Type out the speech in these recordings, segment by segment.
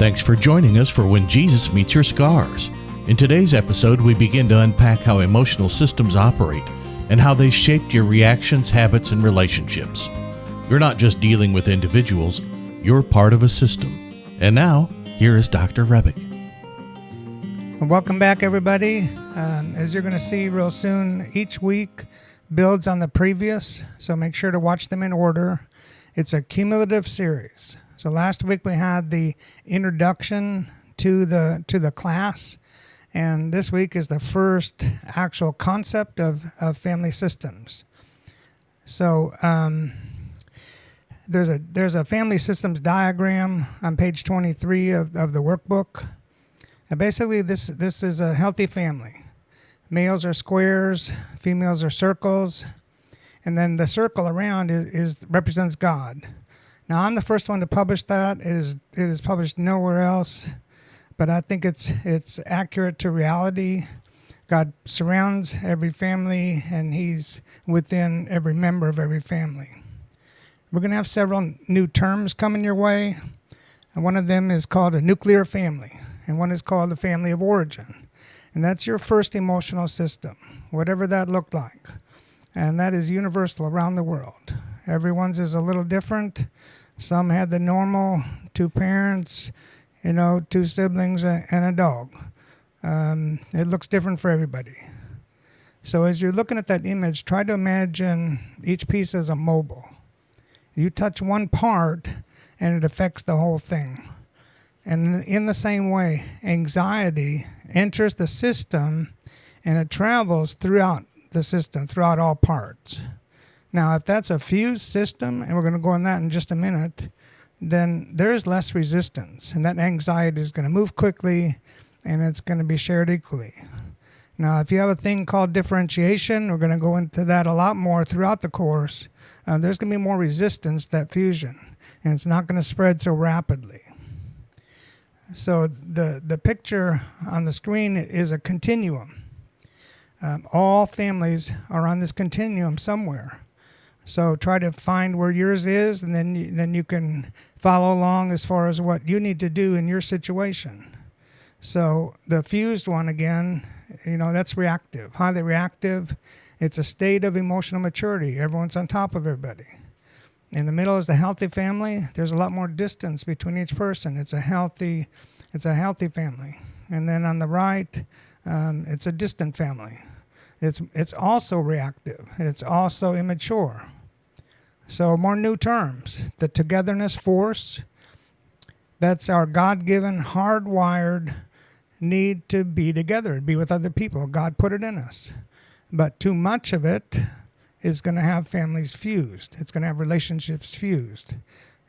Thanks for joining us for When Jesus Meets Your Scars. In today's episode, we begin to unpack how emotional systems operate and how they shaped your reactions, habits, and relationships. You're not just dealing with individuals, you're part of a system. And now, here is Dr. Hrebik. Welcome back, everybody. As you're going to see real soon, each week builds on the previous, so make sure to watch them in order. It's a cumulative series. So last week we had the introduction to the class, and this week is the first actual concept of family systems. So there's a family systems diagram on page 23 of the workbook. And basically, this is a healthy family. Males are squares, females are circles, and then the circle around represents God. Now, I'm the first one to publish that. It is published nowhere else, but I think it's accurate to reality. God surrounds every family, and He's within every member of every family. We're going to have several new terms coming your way, and one of them is called a nuclear family. And one is called the family of origin. And that's your first emotional system, whatever that looked like. And that is universal around the world. Everyone's is a little different. Some had the normal 2 parents, 2 siblings, and a dog. It looks different for everybody. So as you're looking at that image, try to imagine each piece as a mobile. You touch one part, and it affects the whole thing. And in the same way, anxiety enters the system and it travels throughout the system, throughout all parts. Now, if that's a fused system, and we're going to go on that in just a minute, then there's less resistance. And that anxiety is going to move quickly and it's going to be shared equally. Now, if you have a thing called differentiation, we're going to go into that a lot more throughout the course. There's going to be more resistance to that fusion, and it's not going to spread so rapidly. So the picture on the screen is a continuum. All families are on this continuum somewhere. So try to find where yours is, and then you can follow along as far as what you need to do in your situation. So the fused one, again, that's reactive, highly reactive. It's a state of emotional maturity. Everyone's on top of everybody. In the middle is the healthy family. There's a lot more distance between each person. It's a healthy family. And then on the right, it's a distant family. It's also reactive, and it's also immature. So more new terms. The togetherness force, that's our God-given, hardwired need to be together, be with other people. God put it in us. But too much of it is going to have families fused. It's going to have relationships fused.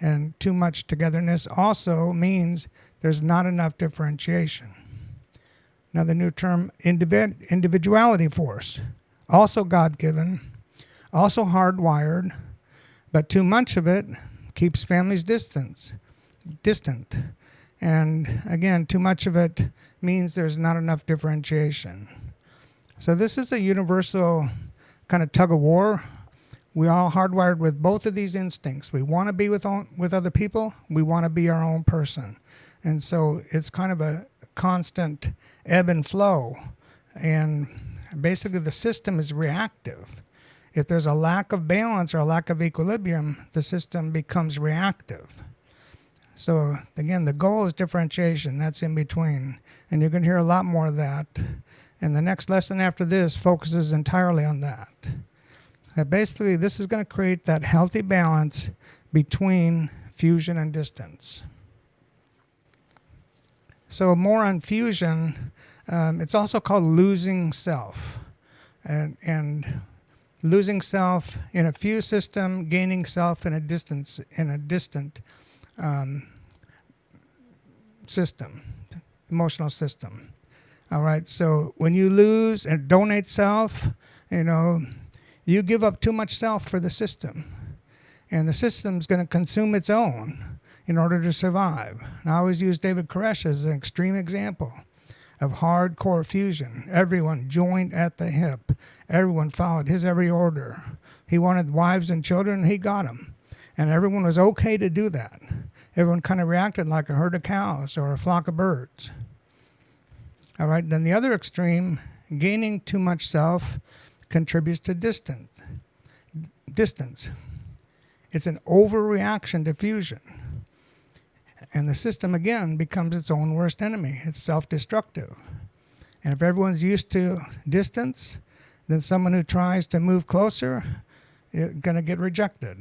And too much togetherness also means there's not enough differentiation. Another new term, individuality force. Also God-given, also hardwired, but too much of it keeps families distant. And again, too much of it means there's not enough differentiation. So this is a universal kind of tug of war. We're all hardwired with both of these instincts. We want to be with other people. We want to be our own person. And so it's kind of a constant ebb and flow. And basically the system is reactive. If there's a lack of balance or a lack of equilibrium, the system becomes reactive. So again, the goal is differentiation. That's in between. And you're going to hear a lot more of that. And the next lesson after this focuses entirely on that. Basically, this is going to create that healthy balance between fusion and distance. So more on fusion, it's also called losing self. And losing self in a fused system, gaining self in a distant system, emotional system. All right, so when you lose and donate self, you give up too much self for the system. And the system's going to consume its own in order to survive. And I always use David Koresh as an extreme example of hardcore fusion. Everyone joined at the hip. Everyone followed his every order. He wanted wives and children, he got them. And everyone was okay to do that. everyone kind of reacted like a herd of cows or a flock of birds. All right, then the other extreme, gaining too much self contributes to distance. It's an overreaction to fusion. And the system, again, becomes its own worst enemy. It's self-destructive. And if everyone's used to distance, then someone who tries to move closer is going to get rejected.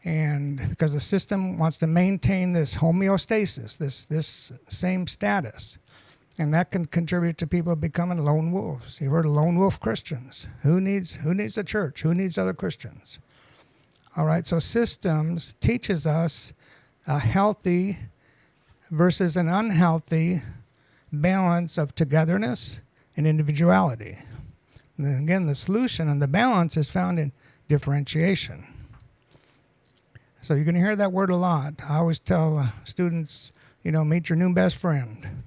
And because the system wants to maintain this homeostasis, this same status. And that can contribute to people becoming lone wolves. You've heard of lone wolf Christians. Who needs a church? Who needs other Christians? All right, so systems teaches us a healthy versus an unhealthy balance of togetherness and individuality. And then again, the solution and the balance is found in differentiation. So you're going to hear that word a lot. I always tell students, meet your new best friend.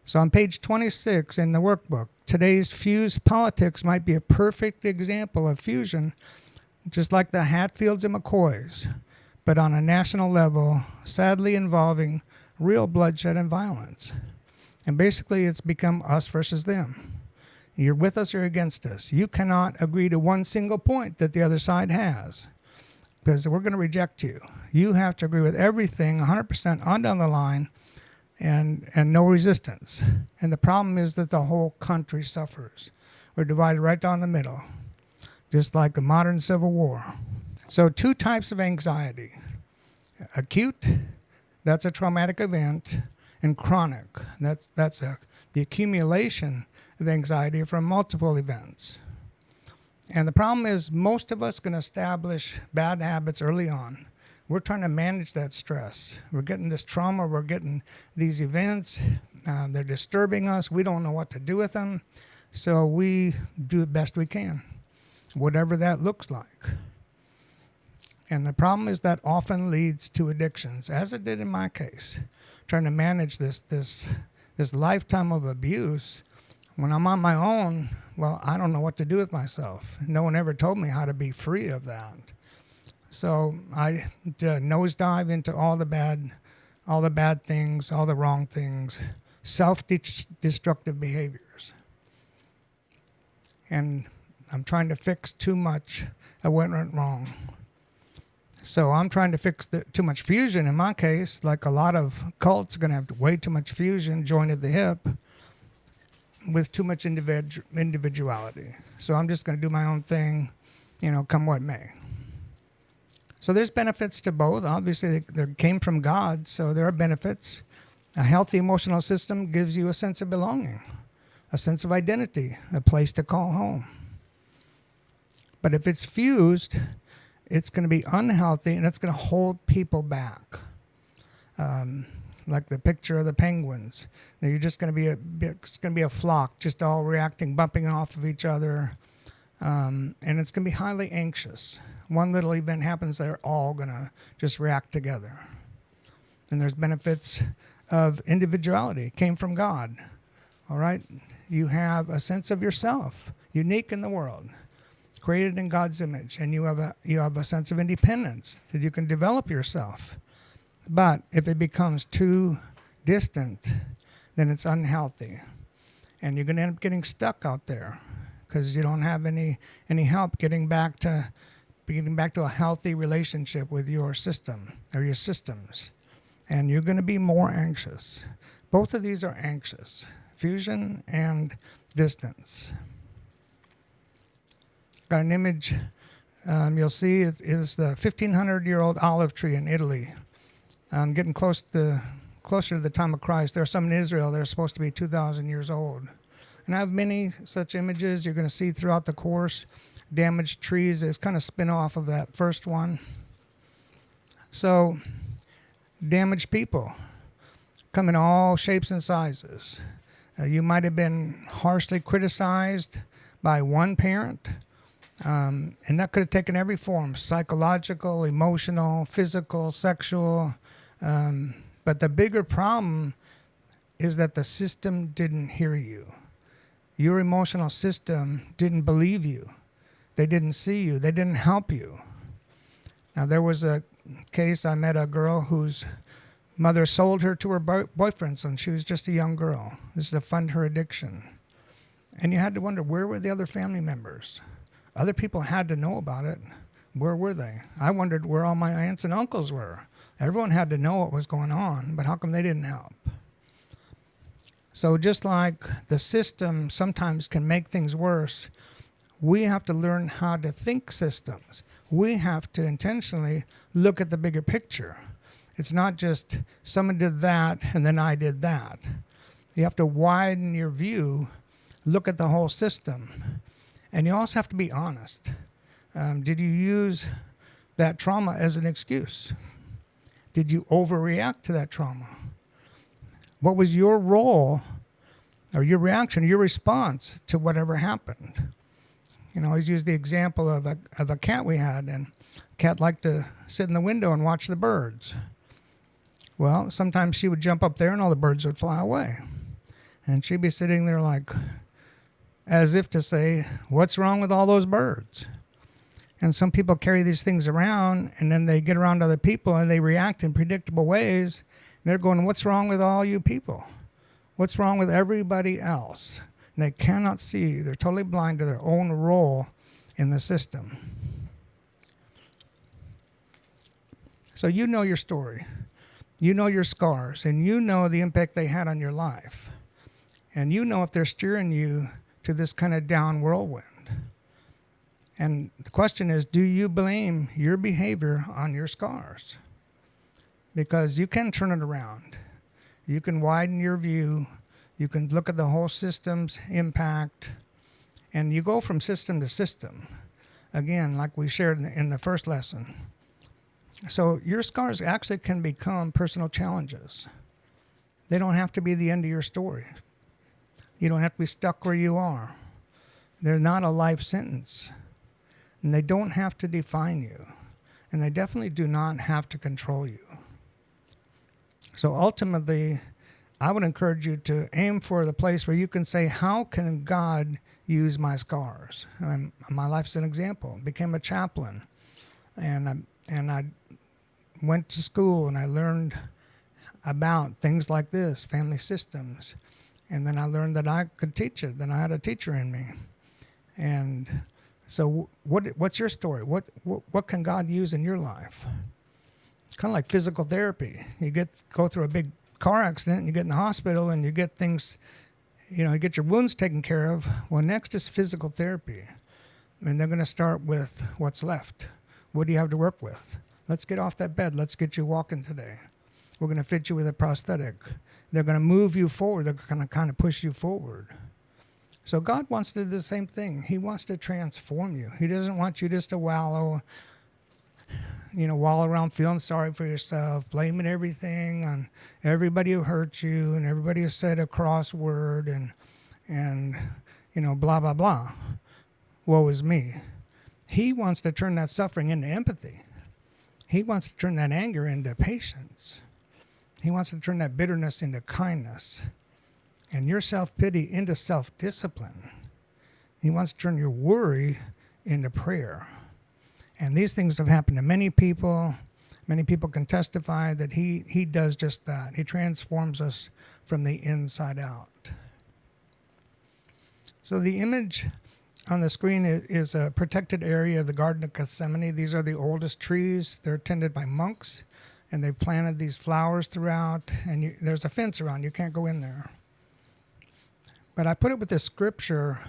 So on page 26 in the workbook, today's fused politics might be a perfect example of fusion, just like the Hatfields and McCoys, but on a national level, sadly involving real bloodshed and violence. And basically, it's become us versus them. You're with us or against us. You cannot agree to one single point that the other side has, because we're going to reject you. You have to agree with everything 100% on down the line, and no resistance. And the problem is that the whole country suffers. We're divided right down the middle, just like the modern Civil War. So 2 types of anxiety. Acute, that's a traumatic event, and chronic, that's the accumulation of anxiety from multiple events. And the problem is most of us can establish bad habits early on. We're trying to manage that stress. We're getting this trauma, we're getting these events, they're disturbing us, we don't know what to do with them, so we do the best we can, whatever that looks like. And the problem is that often leads to addictions, as it did in my case. Trying to manage this lifetime of abuse. When I'm on my own, well, I don't know what to do with myself. No one ever told me how to be free of that. So I nosedive into all the bad things, all the wrong things, self-destructive behaviors. And I'm trying to fix too much of what went wrong. So I'm trying to fix too much fusion in my case, like a lot of cults are going to have way too much fusion joined at the hip with too much individuality. So I'm just going to do my own thing, come what may. So there's benefits to both. Obviously, they came from God, so there are benefits. A healthy emotional system gives you a sense of belonging, a sense of identity, a place to call home. But if it's fused, it's going to be unhealthy, and it's going to hold people back. Like the picture of the penguins. Now you're just going to be a flock, just all reacting, bumping off of each other, and it's going to be highly anxious. One little event happens, they're all going to just react together. And there's benefits of individuality. It came from God. All right? You have a sense of yourself, unique in the world, created in God's image, and you have a sense of independence that you can develop yourself. But if it becomes too distant, then it's unhealthy. And you're going to end up getting stuck out there because you don't have any help getting back to a healthy relationship with your system or your systems. And you're going to be more anxious. Both of these are anxious, fusion and distance. Got an image you'll see. It is the 1,500-year-old olive tree in Italy. Getting closer to the time of Christ. There are some in Israel that are supposed to be 2,000 years old. And I have many such images you're going to see throughout the course. Damaged trees is kind of spin off of that first one. So, damaged people come in all shapes and sizes. You might have been harshly criticized by one parent, and that could have taken every form: psychological, emotional, physical, sexual. But the bigger problem is that the system didn't hear you. Your emotional system didn't believe you. They didn't see you. They didn't help you. Now, there was a case, I met a girl whose mother sold her to her boyfriend when she was just a young girl. This is to fund her addiction. And you had to wonder, where were the other family members? Other people had to know about it. Where were they? I wondered where all my aunts and uncles were. Everyone had to know what was going on, but how come they didn't help? So just like the system sometimes can make things worse, we have to learn how to think systems. We have to intentionally look at the bigger picture. It's not just someone did that and then I did that. You have to widen your view, look at the whole system. And you also have to be honest. Did you use that trauma as an excuse? Did you overreact to that trauma? What was your role or your reaction, your response to whatever happened? I always use the example of a cat we had, and the cat liked to sit in the window and watch the birds. Well, sometimes she would jump up there and all the birds would fly away. And she'd be sitting there like, as if to say, what's wrong with all those birds? And some people carry these things around, and then they get around other people and they react in predictable ways. And they're going, what's wrong with all you people? What's wrong with everybody else? And they cannot see. They're totally blind to their own role in the system. So you know your story. You know your scars, and you know the impact they had on your life. And you know if they're steering you to this kind of down whirlwind. And the question is, do you blame your behavior on your scars? Because you can turn it around. You can widen your view. You can look at the whole system's impact. And you go from system to system. Again, like we shared in the first lesson. So your scars actually can become personal challenges. They don't have to be the end of your story. You don't have to be stuck where you are. They're not a life sentence. And they don't have to define you. And they definitely do not have to control you. So ultimately, I would encourage you to aim for the place where you can say, how can God use my scars? My life's an example. I became a chaplain. And I went to school and I learned about things like this, family systems. And then I learned that I could teach it. Then I had a teacher in me. And so what's your story? What can God use in your life? Kind of like physical therapy. You go through a big car accident and you get in the hospital and you get things, you get your wounds taken care of. Well, next is physical therapy. And they're going to start with what's left. What do you have to work with? Let's get off that bed. Let's get you walking today. We're going to fit you with a prosthetic. They're going to move you forward. They're going to kind of push you forward. So God wants to do the same thing. He wants to transform you. He doesn't want you just to wallow around feeling sorry for yourself, blaming everything on everybody who hurt you and everybody who said a cross word and blah, blah, blah. Woe is me. He wants to turn that suffering into empathy. He wants to turn that anger into patience. He wants to turn that bitterness into kindness and your self-pity into self-discipline. He wants to turn your worry into prayer. And these things have happened to many people. Many people can testify that he does just that. He transforms us from the inside out. So the image on the screen is a protected area of the Garden of Gethsemane. These are the oldest trees. They're tended by monks, and they planted these flowers throughout, and there's a fence around. You can't go in there. But I put it with this scripture,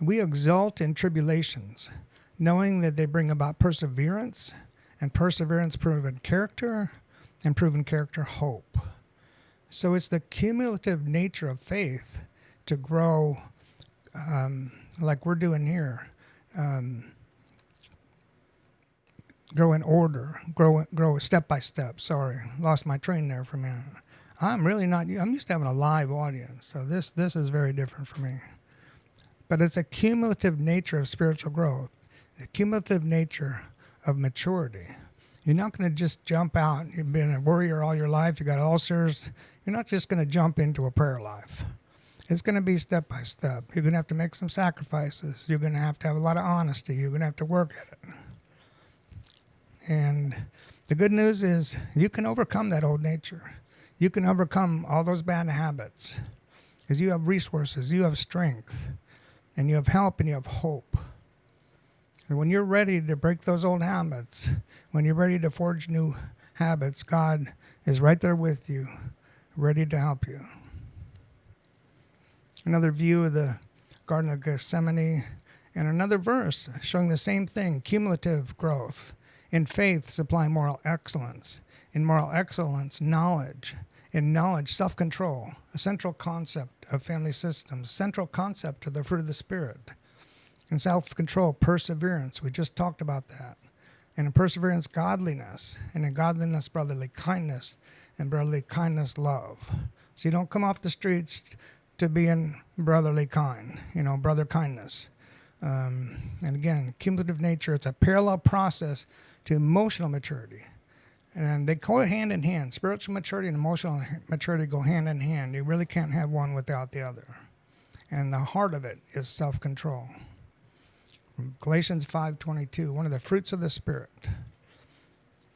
we exult in tribulations, knowing that they bring about perseverance, and perseverance proven character, and proven character hope. So it's the cumulative nature of faith to grow like we're doing here. Grow in order, grow step by step. Sorry, lost my train there for a minute. I'm used to having a live audience, so this is very different for me. But it's a cumulative nature of spiritual growth, the cumulative nature of maturity. You're not going to just jump out. You've been a warrior all your life. You got ulcers. You're not just going to jump into a prayer life. It's going to be step by step. You're going to have to make some sacrifices. You're going to have a lot of honesty. You're going to have to work at it. And The good news is you can overcome that old nature. You can overcome all those bad habits because you have resources, you have strength, and you have help, and you have hope. And when you're ready to break those old habits, when you're ready to forge new habits, God is right there with you, ready to help you. Another view of the Garden of Gethsemane, and another verse showing the same thing, cumulative growth. In faith, supply moral excellence. In moral excellence, knowledge. In knowledge, self-control, a central concept of family systems, central concept of the fruit of the Spirit. In self-control, perseverance. We just talked about that. And in perseverance, godliness. And in godliness, brotherly kindness. And brotherly kindness, love. So you don't come off the streets to being brotherly kind, brother kindness. And again, cumulative nature, it's a parallel process to emotional maturity. And they go hand in hand. Spiritual maturity and emotional maturity go hand in hand. You really can't have one without the other. And the heart of it is self-control. From Galatians 5:22, one of the fruits of the Spirit.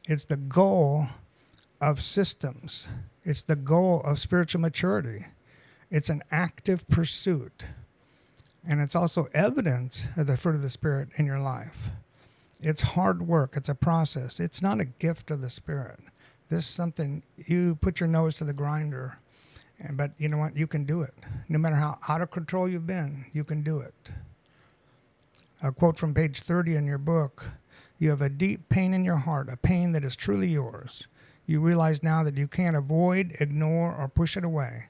It's the goal of systems. It's the goal of spiritual maturity. It's an active pursuit. And it's also evidence of the fruit of the Spirit in your life. It's hard work. It's a process. It's not a gift of the Spirit. This is something you put your nose to the grinder. But you know what? You can do it. No matter how out of control you've been, you can do it. A quote from page 30 in your book. You have a deep pain in your heart, a pain that is truly yours. You realize now that you can't avoid, ignore, or push it away.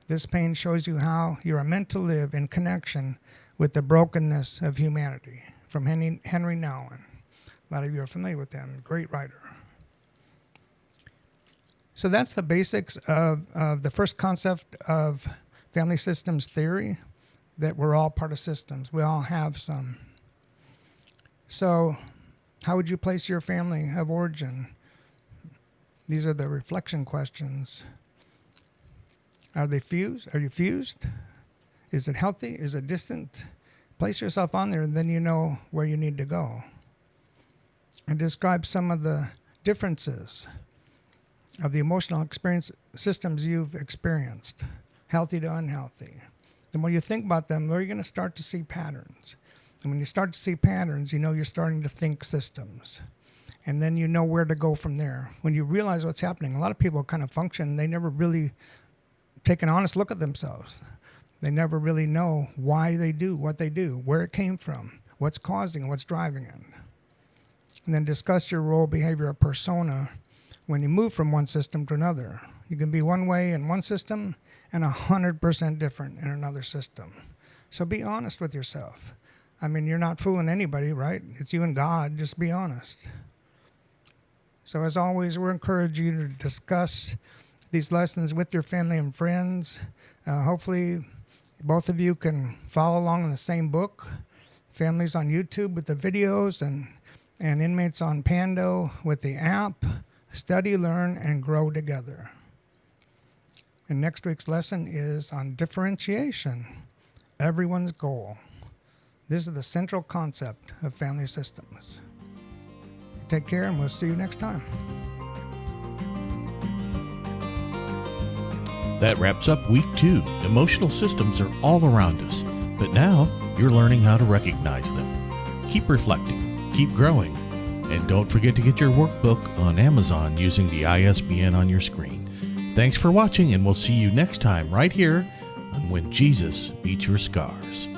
This pain shows you how you are meant to live in connection with the brokenness of humanity. From Henry Nouwen. A lot of you are familiar with him. Great writer. So that's the basics of the first concept of family systems theory, that we're all part of systems. We all have some. So how would you place your family of origin? These are the reflection questions. Are they fused? Are you fused? Is it healthy? Is it distant? Place yourself on there, and then you know where you need to go. And describe some of the differences of the emotional experience systems you've experienced, healthy to unhealthy. And when you think about them, you're going to start to see patterns. And when you start to see patterns, you know you're starting to think systems. And then you know where to go from there. When you realize what's happening, a lot of people kind of function, they never really take an honest look at themselves. They never really know why they do what they do, where it came from, what's causing it, what's driving it. And then discuss your role, behavior, or persona when you move from one system to another. You can be one way in one system and 100% different in another system. So be honest with yourself. I mean, you're not fooling anybody, right? It's you and God. Just be honest. So as always, we encourage you to discuss these lessons with your family and friends. Hopefully, both of you can follow along in the same book. Families on YouTube with the videos, and inmates on Pando with the app. Study, learn, and grow together. And next week's lesson is on differentiation, everyone's goal. This is the central concept of family systems. Take care, and we'll see you next time. That wraps up week 2. Emotional systems are all around us, but now you're learning how to recognize them. Keep reflecting, keep growing, and don't forget to get your workbook on Amazon using the ISBN on your screen. Thanks for watching, and we'll see you next time right here on When Jesus Meets Your Scars.